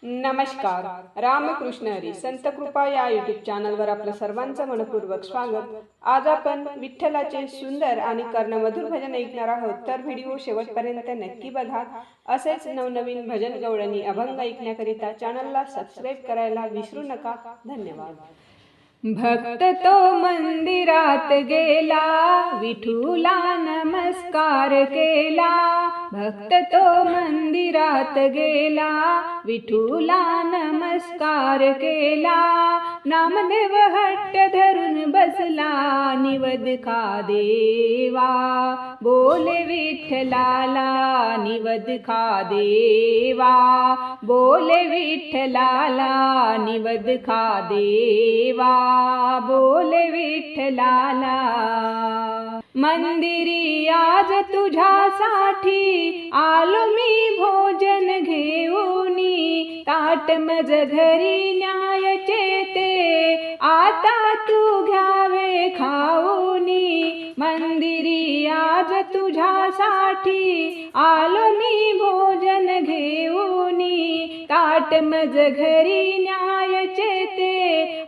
नमस्कार. रामकृष्ण हरी संत कृपा या यूट्यूब चॅनलवर आपलं सर्वांचं मनपूर्वक स्वागत. आज आपण विठ्ठलाचे सुंदर आणि कर्णमधुर भजन ऐकणार आहोत, तर व्हिडिओ शेवटपर्यंत नक्की बघा. असेच नवनवीन भजन गवळणी अभंग ऐकण्याकरिता चॅनलला सबस्क्राईब करायला विसरू नका. धन्यवाद. भक्त तो मंदिरात गेला, विठूला नमस्कार केला. भक्त तो मंदिरात गेला, विठूला नमस्कार केला. नामदेव हट्ट धरून बसला, निवद खा देवा. बोले विठ्ठलाला निवद खा देवा. बोले विठ्ठलाला निवद खा देवा. बोले विठ्ठलाला. मंदिरी आज तुझ्यासाठी आलो मी भोजन घेऊनी. ताट मज घरी न्यायचे ते आता तू घ्यावे खाऊनी. मंदिरी आज तुझ्यासाठी आलो मी भोजन घेऊनी. ताट मज घरी न्यायचे ते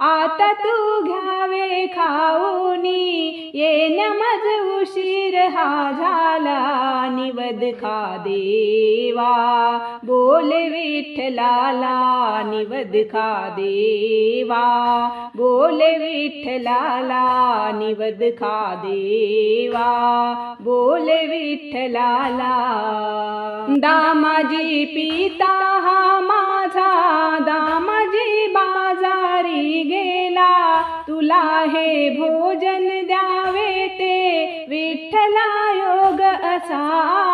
आता तू घ्यावे खाऊनी. येण्या मज उशीर हा झाला, निवद खा देवा. बोले विठ्ठलाला निवद खा देवा. बोले विठ्ठलाला निवद खा देवा. बोले विठ्ठलाला. दामाजी पिता हा माझा, दामाजी बाजारी गेला. तुला हे भोजन द्यावे ते विठ्ठला योग असा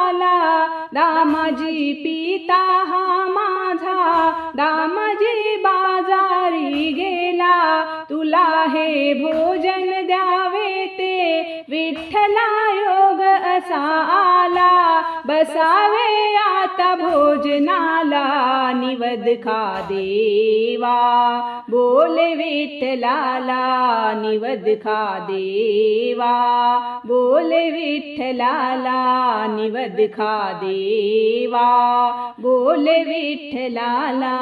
आला. दामाजी पिता हा माझा, दामाजी बाजारी गेला. तुला हे भोजन द्यावे ते विठ्ठला योग असा आला. बसावे आता भोजनाला, निवद खा देवा. बोले विठ्ठलाला निवद खा देवा. बोले विठ्ठलाला निवद खा देवा. बोले विठ्ठलाला.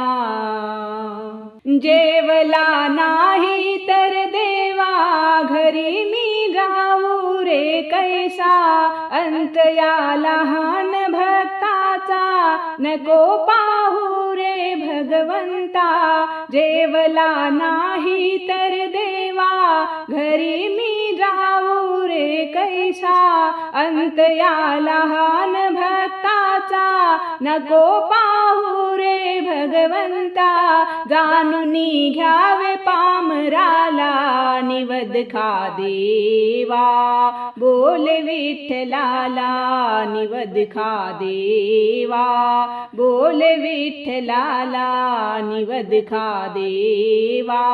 जेवला नाही तर देवा, घरी मी जाऊ रे कैसा. अंत या लहान भक्ताचा नको पाहू रे भगवंता. जेवला नाही तर देवा, घरी मी जाऊ रे कैसा. अंत या लहान भक्ताचा नको पाहू रे भगवंता. जाणूनी घ्यावे पामराला, निवद खा देवा. बोले विठ्ठलाला निवद खा देवा. बोले विठ्ठलाला निवद खा देवा.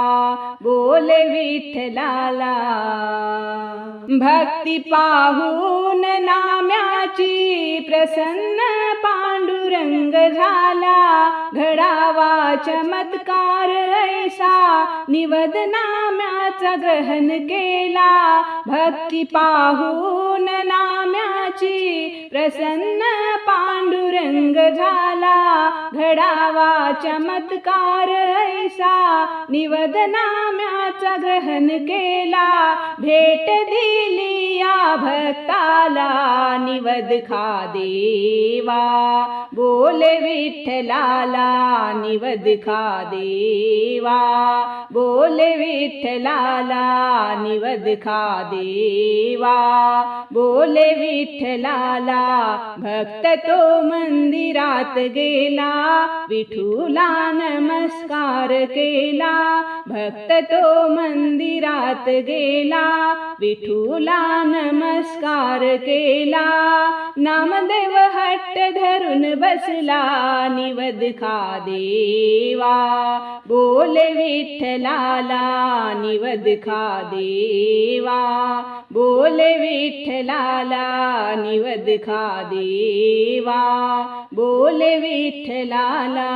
बोले विठ्ठलाला. भक्ती पाहून नाम्याची प्रसन्न पांडुरंग झाला. घडावा चमत्कार ऐसा, निवद नाम्याचा ग्रहण केला. भक्ती पाहून नाम्याची प्रसन्न पांडुरंग झाला. घडावा चमत्कार ऐसा, निवद नाम्याचा ग्रहण केला. भेट दिली या भक्ताला, निवद खा देवा. बोले विठ्ठलाला निवद खा देवा. बोले विठ्ठलाला निवद खा देवा. बोले विठ्ठलाला. भक्त तो मंदिरात गेला, विठूला नमस्कार केला. भक्त तो मंदिरात गेला, विठूला नमस्कार केला. नामदेव हट्ट धरून बसला, निवद खा देवा. बोले विठ्ठलाला निवद खा देवा. बोले विठ्ठलाला निवद खा देवा. बोले विठ्ठलाला.